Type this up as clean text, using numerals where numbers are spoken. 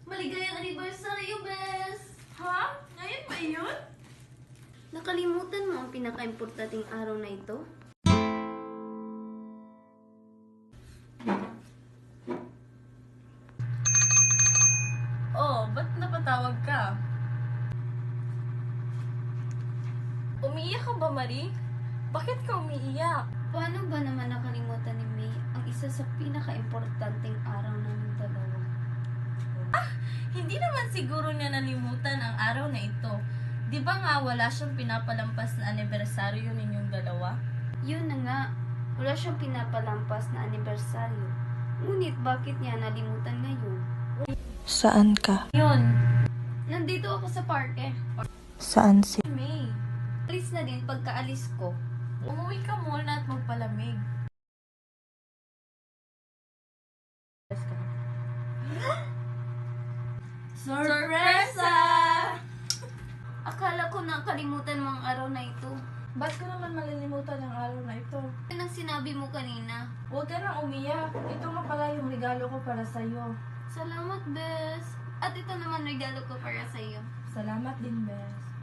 Maligayang anibersaryo, Bes! Ha? Ngayon ba yun? Nakalimutan mo ang pinaka-importanting araw na ito? Oh, ba't napatawag ka? Umiiyak ka ba, Marie? Bakit ka umiiyak? Paano ba naman nakalimutan ni May ang isa sa pinaka-importanting araw ng dalawa? Hindi naman siguro niya nalimutan ang araw na ito. Di ba nga wala siyang pinapalampas na anibersaryo ninyong dalawa? Yun na nga, wala siyang pinapalampas na anibersaryo. Ngunit bakit niya nalimutan ngayon? Saan ka? Yun. Nandito ako sa parke. Saan si... May, Alis na din pagkaalis ko. umuwi ka muna at magpalamig. Sorpresa! Akala ko nakalimutan mo ang araw na ito. Ba't ko naman malilimutan ang araw na ito? Yan ang sinabi mo kanina. Huwag ka nang umiyak. Ito nga pala yung regalo ko para sa'yo. Salamat, Bes. At ito naman regalo ko para sa iyo. Salamat din, Bes.